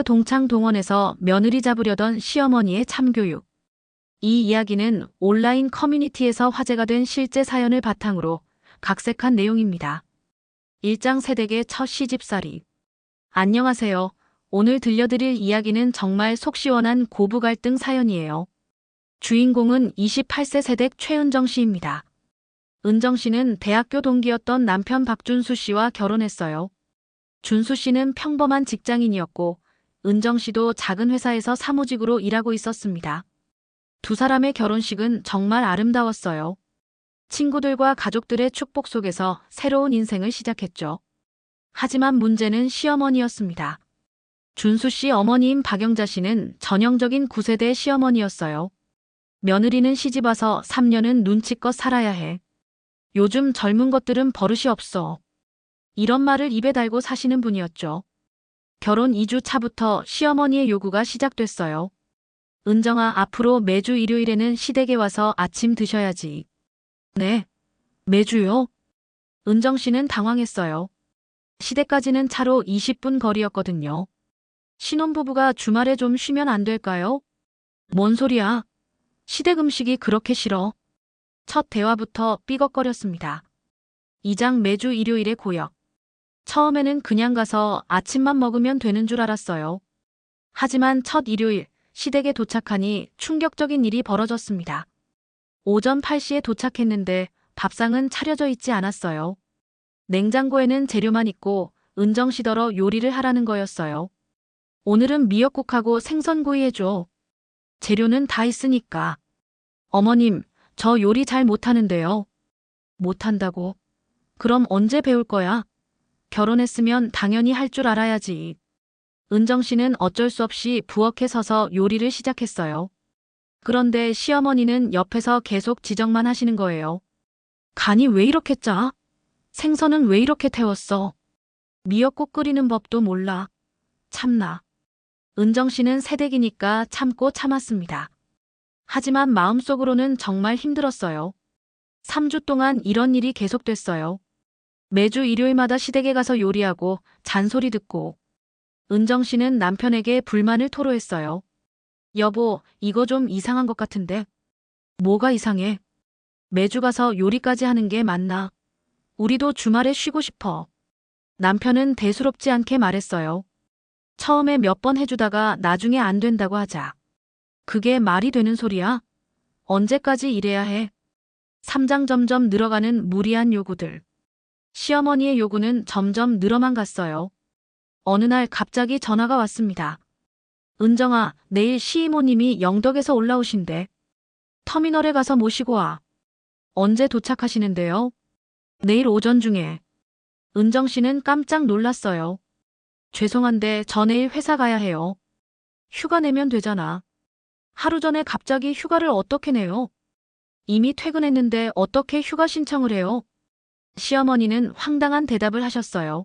동창동원에서 며느리 잡으려던 시어머니의 참교육. 이 이야기는 온라인 커뮤니티에서 화제가 된 실제 사연을 바탕으로 각색한 내용입니다. 일장 세댁의 첫 시집살이. 안녕하세요. 오늘 들려드릴 이야기는 정말 속 시원한 고부 갈등 사연이에요. 주인공은 28세 세댁 최은정 씨입니다. 은정 씨는 대학교 동기였던 남편 박준수 씨와 결혼했어요. 준수 씨는 평범한 직장인이었고 은정 씨도 작은 회사에서 사무직으로 일하고 있었습니다. 두 사람의 결혼식은 정말 아름다웠어요. 친구들과 가족들의 축복 속에서 새로운 인생을 시작했죠. 하지만 문제는 시어머니였습니다. 준수 씨 어머니인 박영자 씨는 전형적인 9세대 시어머니였어요. 며느리는 시집와서 3년은 눈치껏 살아야 해. 요즘 젊은 것들은 버릇이 없어. 이런 말을 입에 달고 사시는 분이었죠. 결혼 2주 차부터 시어머니의 요구가 시작됐어요. 은정아, 앞으로 매주 일요일에는 시댁에 와서 아침 드셔야지. 네, 매주요? 은정 씨는 당황했어요. 시댁까지는 차로 20분 거리였거든요. 신혼부부가 주말에 좀 쉬면 안 될까요? 뭔 소리야? 시댁 음식이 그렇게 싫어? 첫 대화부터 삐걱거렸습니다. 2장 매주 일요일에 고역. 처음에는 그냥 가서 아침만 먹으면 되는 줄 알았어요. 하지만 첫 일요일, 시댁에 도착하니 충격적인 일이 벌어졌습니다. 오전 8시에 도착했는데 밥상은 차려져 있지 않았어요. 냉장고에는 재료만 있고 은정 씨더러 요리를 하라는 거였어요. 오늘은 미역국하고 생선구이 해줘. 재료는 다 있으니까. 어머님, 저 요리 잘 못하는데요. 못한다고? 그럼 언제 배울 거야? 결혼했으면 당연히 할 줄 알아야지. 은정 씨는 어쩔 수 없이 부엌에 서서 요리를 시작했어요. 그런데 시어머니는 옆에서 계속 지적만 하시는 거예요. 간이 왜 이렇게 짜? 생선은 왜 이렇게 태웠어? 미역국 끓이는 법도 몰라. 참나. 은정 씨는 새댁이니까 참고 참았습니다. 하지만 마음속으로는 정말 힘들었어요. 3주 동안 이런 일이 계속됐어요. 매주 일요일마다 시댁에 가서 요리하고 잔소리 듣고. 은정 씨는 남편에게 불만을 토로했어요. 여보, 이거 좀 이상한 것 같은데. 뭐가 이상해? 매주 가서 요리까지 하는 게 맞나? 우리도 주말에 쉬고 싶어. 남편은 대수롭지 않게 말했어요. 처음에 몇 번 해주다가 나중에 안 된다고 하자. 그게 말이 되는 소리야? 언제까지 이래야 해? 3장 점점 늘어가는 무리한 요구들. 시어머니의 요구는 점점 늘어만 갔어요. 어느 날 갑자기 전화가 왔습니다. 은정아, 내일 시이모님이 영덕에서 올라오신대. 터미널에 가서 모시고 와. 언제 도착하시는데요? 내일 오전 중에. 은정 씨는 깜짝 놀랐어요. 죄송한데 저 내일 회사 가야 해요. 휴가 내면 되잖아. 하루 전에 갑자기 휴가를 어떻게 내요? 이미 퇴근했는데 어떻게 휴가 신청을 해요? 시어머니는 황당한 대답을 하셨어요.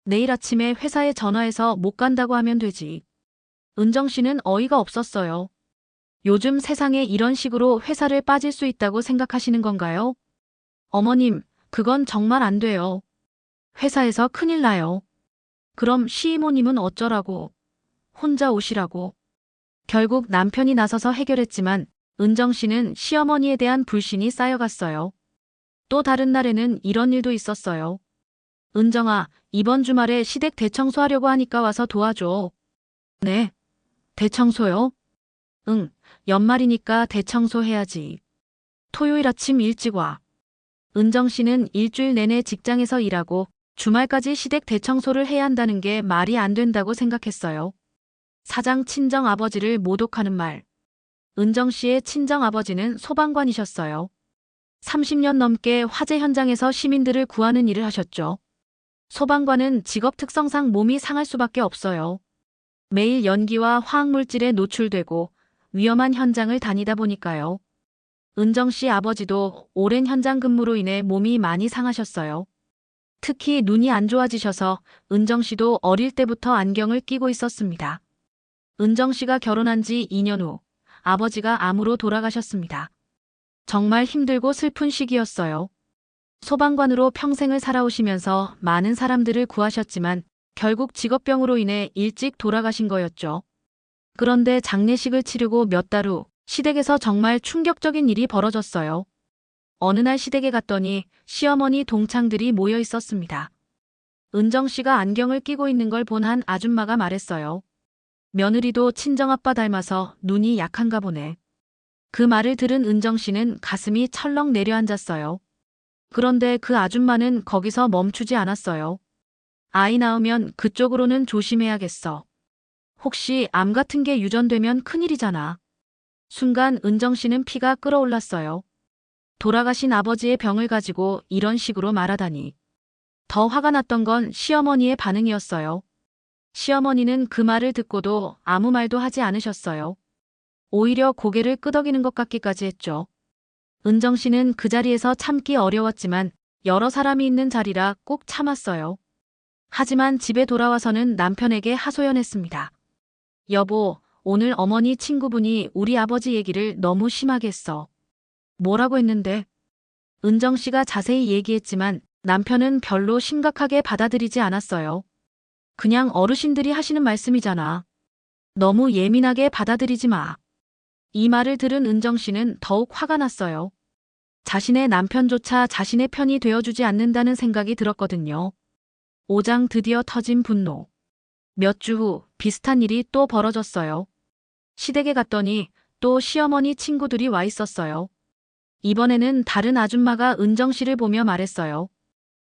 내일 아침에 회사에 전화해서 못 간다고 하면 되지. 은정 씨는 어이가 없었어요. 요즘 세상에 이런 식으로 회사를 빠질 수 있다고 생각하시는 건가요? 어머님, 그건 정말 안 돼요. 회사에서 큰일 나요. 그럼 시이모님은 어쩌라고? 혼자 오시라고. 결국 남편이 나서서 해결했지만 은정 씨는 시어머니에 대한 불신이 쌓여갔어요. 또 다른 날에는 이런 일도 있었어요. 은정아, 이번 주말에 시댁 대청소하려고 하니까 와서 도와줘. 네. 대청소요? 응, 연말이니까 대청소해야지. 토요일 아침 일찍 와. 은정 씨는 일주일 내내 직장에서 일하고 주말까지 시댁 대청소를 해야 한다는 게 말이 안 된다고 생각했어요. 사장 친정 아버지를 모독하는 말. 은정 씨의 친정 아버지는 소방관이셨어요. 30년 넘게 화재 현장에서 시민들을 구하는 일을 하셨죠. 소방관은 직업 특성상 몸이 상할 수밖에 없어요. 매일 연기와 화학물질에 노출되고 위험한 현장을 다니다 보니까요. 은정 씨 아버지도 오랜 현장 근무로 인해 몸이 많이 상하셨어요. 특히 눈이 안 좋아지셔서 은정 씨도 어릴 때부터 안경을 끼고 있었습니다. 은정 씨가 결혼한 지 2년 후 아버지가 암으로 돌아가셨습니다. 정말 힘들고 슬픈 시기였어요. 소방관으로 평생을 살아오시면서 많은 사람들을 구하셨지만 결국 직업병으로 인해 일찍 돌아가신 거였죠. 그런데 장례식을 치르고 몇 달 후 시댁에서 정말 충격적인 일이 벌어졌어요. 어느 날 시댁에 갔더니 시어머니 동창들이 모여 있었습니다. 은정 씨가 안경을 끼고 있는 걸 본 한 아줌마가 말했어요. 며느리도 친정아빠 닮아서 눈이 약한가 보네. 그 말을 들은 은정 씨는 가슴이 철렁 내려앉았어요. 그런데 그 아줌마는 거기서 멈추지 않았어요. 아이 낳으면 그쪽으로는 조심해야겠어. 혹시 암 같은 게 유전되면 큰일이잖아. 순간 은정 씨는 피가 끓어올랐어요. 돌아가신 아버지의 병을 가지고 이런 식으로 말하다니. 더 화가 났던 건 시어머니의 반응이었어요. 시어머니는 그 말을 듣고도 아무 말도 하지 않으셨어요. 오히려 고개를 끄덕이는 것 같기까지 했죠. 은정 씨는 그 자리에서 참기 어려웠지만 여러 사람이 있는 자리라 꼭 참았어요. 하지만 집에 돌아와서는 남편에게 하소연했습니다. 여보, 오늘 어머니 친구분이 우리 아버지 얘기를 너무 심하게 했어. 뭐라고 했는데? 은정 씨가 자세히 얘기했지만 남편은 별로 심각하게 받아들이지 않았어요. 그냥 어르신들이 하시는 말씀이잖아. 너무 예민하게 받아들이지 마. 이 말을 들은 은정 씨는 더욱 화가 났어요. 자신의 남편조차 자신의 편이 되어주지 않는다는 생각이 들었거든요. 오장 드디어 터진 분노. 몇 주 후 비슷한 일이 또 벌어졌어요. 시댁에 갔더니 또 시어머니 친구들이 와 있었어요. 이번에는 다른 아줌마가 은정 씨를 보며 말했어요.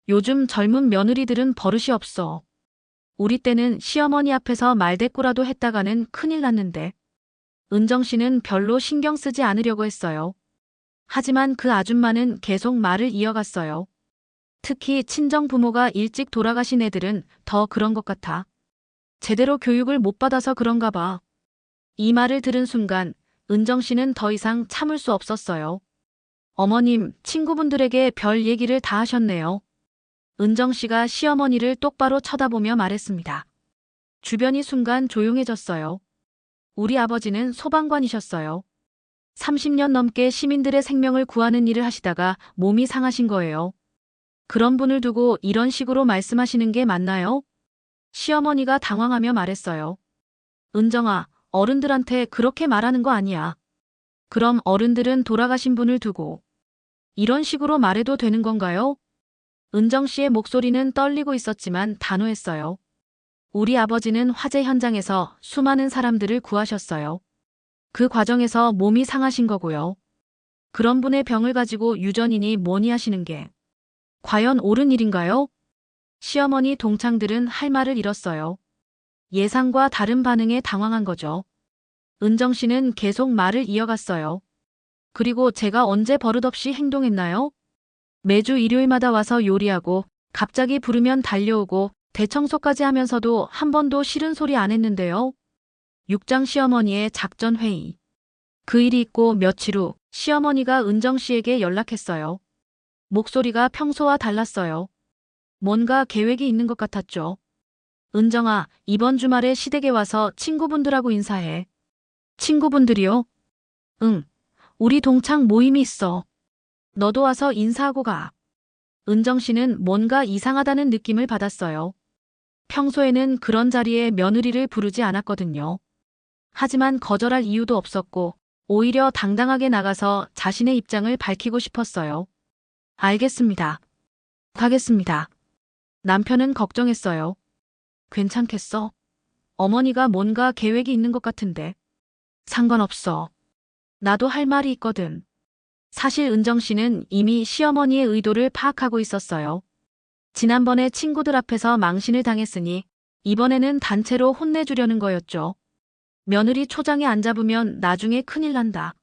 요즘 젊은 며느리들은 버릇이 없어. 우리 때는 시어머니 앞에서 말대꾸라도 했다가는 큰일 났는데. 은정 씨는 별로 신경 쓰지 않으려고 했어요. 하지만 그 아줌마는 계속 말을 이어갔어요. 특히 친정 부모가 일찍 돌아가신 애들은 더 그런 것 같아. 제대로 교육을 못 받아서 그런가 봐. 이 말을 들은 순간 은정 씨는 더 이상 참을 수 없었어요. 어머님, 친구분들에게 별 얘기를 다 하셨네요. 은정 씨가 시어머니를 똑바로 쳐다보며 말했습니다. 주변이 순간 조용해졌어요. 우리 아버지는 소방관이셨어요. 30년 넘게 시민들의 생명을 구하는 일을 하시다가 몸이 상하신 거예요. 그런 분을 두고 이런 식으로 말씀하시는 게 맞나요? 시어머니가 당황하며 말했어요. 은정아, 어른들한테 그렇게 말하는 거 아니야. 그럼 어른들은 돌아가신 분을 두고 이런 식으로 말해도 되는 건가요? 은정 씨의 목소리는 떨리고 있었지만 단호했어요. 우리 아버지는 화재 현장에서 수많은 사람들을 구하셨어요. 그 과정에서 몸이 상하신 거고요. 그런 분의 병을 가지고 유전이니 뭐니 하시는 게 과연 옳은 일인가요? 시어머니 동창들은 할 말을 잃었어요. 예상과 다른 반응에 당황한 거죠. 은정 씨는 계속 말을 이어갔어요. 그리고 제가 언제 버릇없이 행동했나요? 매주 일요일마다 와서 요리하고 갑자기 부르면 달려오고 대청소까지 하면서도 한 번도 싫은 소리 안 했는데요. 육장 시어머니의 작전 회의. 그 일이 있고 며칠 후 시어머니가 은정 씨에게 연락했어요. 목소리가 평소와 달랐어요. 뭔가 계획이 있는 것 같았죠. 은정아, 이번 주말에 시댁에 와서 친구분들하고 인사해. 친구분들이요? 응, 우리 동창 모임이 있어. 너도 와서 인사하고 가. 은정 씨는 뭔가 이상하다는 느낌을 받았어요. 평소에는 그런 자리에 며느리를 부르지 않았거든요. 하지만 거절할 이유도 없었고 오히려 당당하게 나가서 자신의 입장을 밝히고 싶었어요. 알겠습니다. 가겠습니다. 남편은 걱정했어요. 괜찮겠어? 어머니가 뭔가 계획이 있는 것 같은데. 상관없어. 나도 할 말이 있거든. 사실 은정 씨는 이미 시어머니의 의도를 파악하고 있었어요. 지난번에 친구들 앞에서 망신을 당했으니 이번에는 단체로 혼내주려는 거였죠. 며느리 초장에 안 잡으면 나중에 큰일 난다.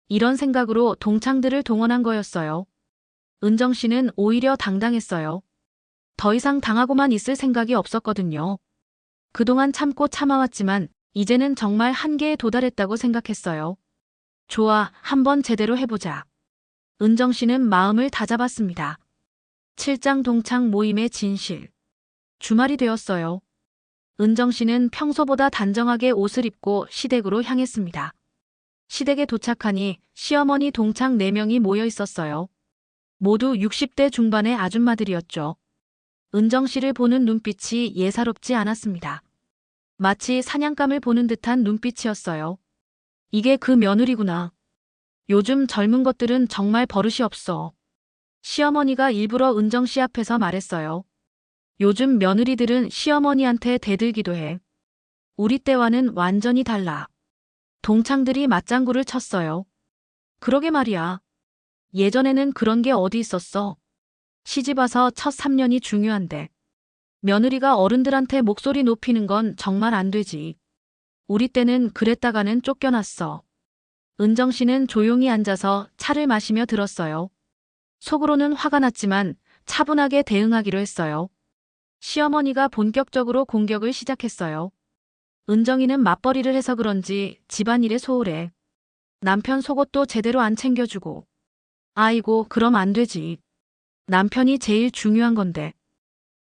이런 생각으로 동창들을 동원한 거였어요. 은정 씨는 오히려 당당했어요. 더 이상 당하고만 있을 생각이 없었거든요. 그동안 참고 참아왔지만 이제는 정말 한계에 도달했다고 생각했어요. 좋아, 한번 제대로 해보자. 은정 씨는 마음을 다잡았습니다. 7장 동창 모임의 진실. 주말이 되었어요. 은정 씨는 평소보다 단정하게 옷을 입고 시댁으로 향했습니다. 시댁에 도착하니 시어머니 동창 4명이 모여 있었어요. 모두 60대 중반의 아줌마들이었죠. 은정 씨를 보는 눈빛이 예사롭지 않았습니다. 마치 사냥감을 보는 듯한 눈빛이었어요. 이게 그 며느리구나. 요즘 젊은 것들은 정말 버릇이 없어. 시어머니가 일부러 은정 씨 앞에서 말했어요. 요즘 며느리들은 시어머니한테 대들기도 해. 우리 때와는 완전히 달라. 동창들이 맞장구를 쳤어요. 그러게 말이야. 예전에는 그런 게 어디 있었어. 시집와서 첫 3년이 중요한데. 며느리가 어른들한테 목소리 높이는 건 정말 안 되지. 우리 때는 그랬다가는 쫓겨났어. 은정 씨는 조용히 앉아서 차를 마시며 들었어요. 속으로는 화가 났지만 차분하게 대응하기로 했어요. 시어머니가 본격적으로 공격을 시작했어요. 은정이는 맞벌이를 해서 그런지 집안일에 소홀해. 남편 속옷도 제대로 안 챙겨주고. 아이고, 그럼 안 되지. 남편이 제일 중요한 건데.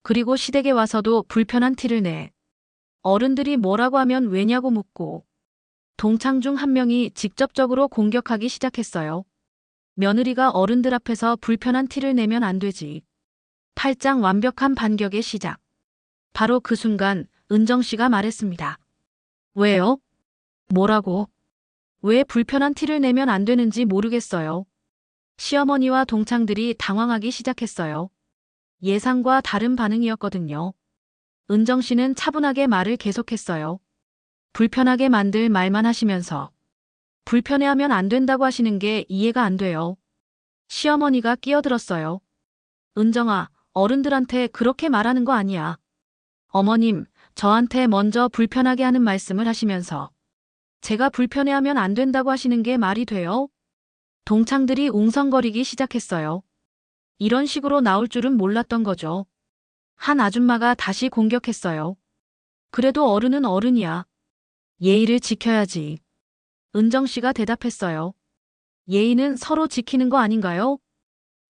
그리고 시댁에 와서도 불편한 티를 내. 어른들이 뭐라고 하면 왜냐고 묻고. 동창 중 한 명이 직접적으로 공격하기 시작했어요. 며느리가 어른들 앞에서 불편한 티를 내면 안 되지. 팔짱 완벽한 반격의 시작. 바로 그 순간 은정 씨가 말했습니다. 왜요? 뭐라고? 왜 불편한 티를 내면 안 되는지 모르겠어요. 시어머니와 동창들이 당황하기 시작했어요. 예상과 다른 반응이었거든요. 은정 씨는 차분하게 말을 계속했어요. 불편하게 만들 말만 하시면서 불편해하면 안 된다고 하시는 게 이해가 안 돼요. 시어머니가 끼어들었어요. 은정아, 어른들한테 그렇게 말하는 거 아니야. 어머님, 저한테 먼저 불편하게 하는 말씀을 하시면서 제가 불편해하면 안 된다고 하시는 게 말이 돼요? 동창들이 웅성거리기 시작했어요. 이런 식으로 나올 줄은 몰랐던 거죠. 한 아줌마가 다시 공격했어요. 그래도 어른은 어른이야. 예의를 지켜야지. 은정 씨가 대답했어요. 예의는 서로 지키는 거 아닌가요?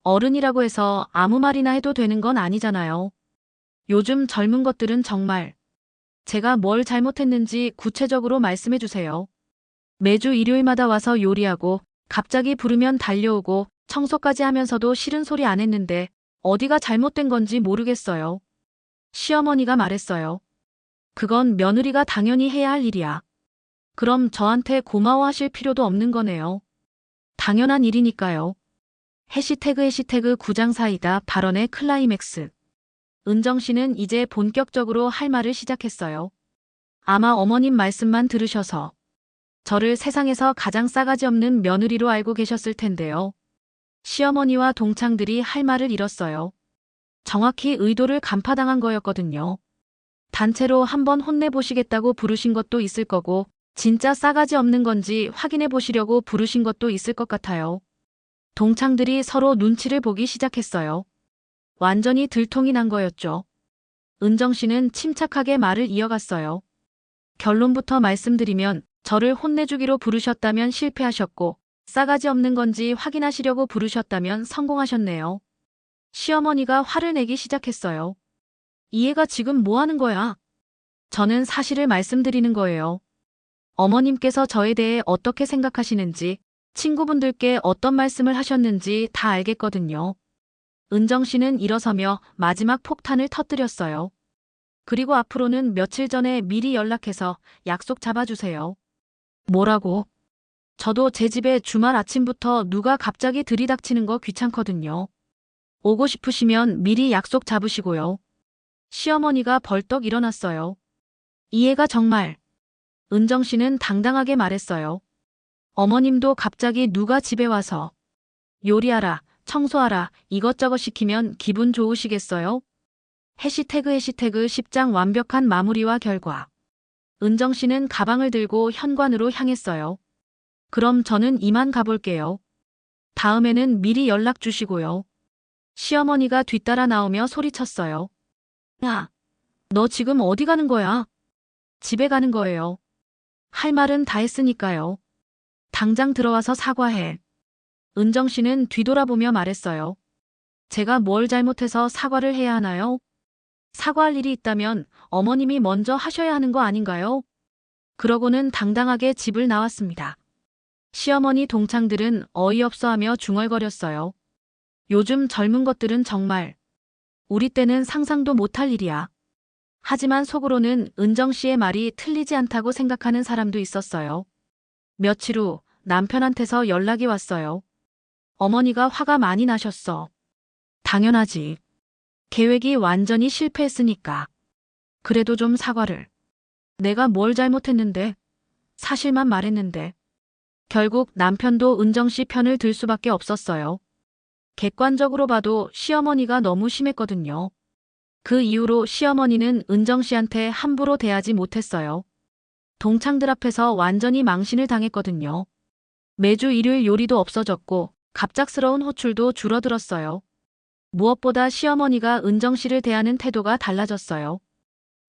어른이라고 해서 아무 말이나 해도 되는 건 아니잖아요. 요즘 젊은 것들은 정말 제가 뭘 잘못했는지 구체적으로 말씀해 주세요. 매주 일요일마다 와서 요리하고 갑자기 부르면 달려오고 청소까지 하면서도 싫은 소리 안 했는데 어디가 잘못된 건지 모르겠어요. 시어머니가 말했어요. 그건 며느리가 당연히 해야 할 일이야. 그럼 저한테 고마워하실 필요도 없는 거네요. 당연한 일이니까요. 해시태그 구장사이다 발언의 클라이맥스. 은정 씨는 이제 본격적으로 할 말을 시작했어요. 아마 어머님 말씀만 들으셔서 저를 세상에서 가장 싸가지 없는 며느리로 알고 계셨을 텐데요. 시어머니와 동창들이 할 말을 잃었어요. 정확히 의도를 간파당한 거였거든요. 단체로 한번 혼내보시겠다고 부르신 것도 있을 거고 진짜 싸가지 없는 건지 확인해 보시려고 부르신 것도 있을 것 같아요. 동창들이 서로 눈치를 보기 시작했어요. 완전히 들통이 난 거였죠. 은정 씨는 침착하게 말을 이어갔어요. 결론부터 말씀드리면 저를 혼내주기로 부르셨다면 실패하셨고 싸가지 없는 건지 확인하시려고 부르셨다면 성공하셨네요. 시어머니가 화를 내기 시작했어요. 이 애가 지금 뭐 하는 거야? 저는 사실을 말씀드리는 거예요. 어머님께서 저에 대해 어떻게 생각하시는지, 친구분들께 어떤 말씀을 하셨는지 다 알겠거든요. 은정 씨는 일어서며 마지막 폭탄을 터뜨렸어요. 그리고 앞으로는 며칠 전에 미리 연락해서 약속 잡아주세요. 뭐라고? 저도 제 집에 주말 아침부터 누가 갑자기 들이닥치는 거 귀찮거든요. 오고 싶으시면 미리 약속 잡으시고요. 시어머니가 벌떡 일어났어요. 이 애가 정말. 은정 씨는 당당하게 말했어요. 어머님도 갑자기 누가 집에 와서 요리하라, 청소하라, 이것저것 시키면 기분 좋으시겠어요? 해시태그 10장 완벽한 마무리와 결과. 은정 씨는 가방을 들고 현관으로 향했어요. 그럼 저는 이만 가볼게요. 다음에는 미리 연락 주시고요. 시어머니가 뒤따라 나오며 소리쳤어요. 야, 너 지금 어디 가는 거야? 집에 가는 거예요. 할 말은 다 했으니까요. 당장 들어와서 사과해. 은정 씨는 뒤돌아보며 말했어요. 제가 뭘 잘못해서 사과를 해야 하나요? 사과할 일이 있다면 어머님이 먼저 하셔야 하는 거 아닌가요? 그러고는 당당하게 집을 나왔습니다. 시어머니 동창들은 어이없어하며 중얼거렸어요. 요즘 젊은 것들은 정말 우리 때는 상상도 못할 일이야. 하지만 속으로는 은정 씨의 말이 틀리지 않다고 생각하는 사람도 있었어요. 며칠 후 남편한테서 연락이 왔어요. 어머니가 화가 많이 나셨어. 당연하지. 계획이 완전히 실패했으니까. 그래도 좀 사과를. 내가 뭘 잘못했는데? 사실만 말했는데. 결국 남편도 은정 씨 편을 들 수밖에 없었어요. 객관적으로 봐도 시어머니가 너무 심했거든요. 그 이후로 시어머니는 은정 씨한테 함부로 대하지 못했어요. 동창들 앞에서 완전히 망신을 당했거든요. 매주 일요일 요리도 없어졌고 갑작스러운 호출도 줄어들었어요. 무엇보다 시어머니가 은정 씨를 대하는 태도가 달라졌어요.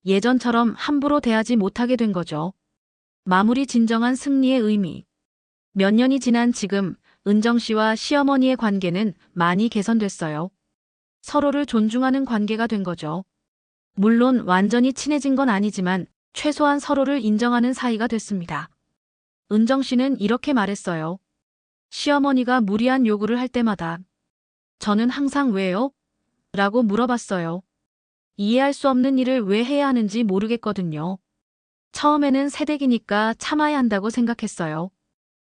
예전처럼 함부로 대하지 못하게 된 거죠. 마무리 진정한 승리의 의미. 몇 년이 지난 지금 은정 씨와 시어머니의 관계는 많이 개선됐어요. 서로를 존중하는 관계가 된 거죠. 물론 완전히 친해진 건 아니지만 최소한 서로를 인정하는 사이가 됐습니다. 은정 씨는 이렇게 말했어요. 시어머니가 무리한 요구를 할 때마다 저는 항상 왜요? 라고 물어봤어요. 이해할 수 없는 일을 왜 해야 하는지 모르겠거든요. 처음에는 새댁이니까 참아야 한다고 생각했어요.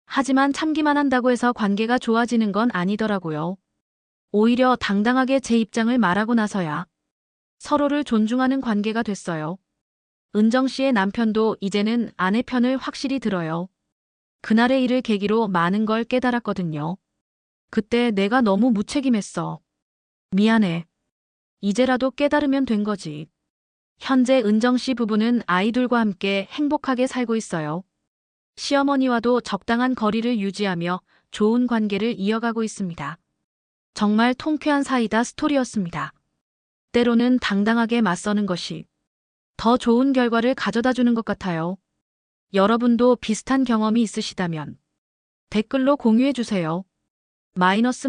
하지만 참기만 한다고 해서 관계가 좋아지는 건 아니더라고요. 오히려 당당하게 제 입장을 말하고 나서야 서로를 존중하는 관계가 됐어요. 은정 씨의 남편도 이제는 아내 편을 확실히 들어요. 그날의 일을 계기로 많은 걸 깨달았거든요. 그때 내가 너무 무책임했어. 미안해. 이제라도 깨달으면 된 거지. 현재 은정 씨 부부는 아이들과 함께 행복하게 살고 있어요. 시어머니와도 적당한 거리를 유지하며 좋은 관계를 이어가고 있습니다. 정말 통쾌한 사이다 스토리였습니다. 때로는 당당하게 맞서는 것이 더 좋은 결과를 가져다 주는 것 같아요. 여러분도 비슷한 경험이 있으시다면 댓글로 공유해 주세요. 마이너스.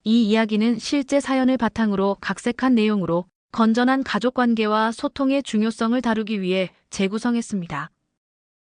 이 이야기는 실제 사연을 바탕으로 각색한 내용으로 건전한 가족관계와 소통의 중요성을 다루기 위해 재구성했습니다.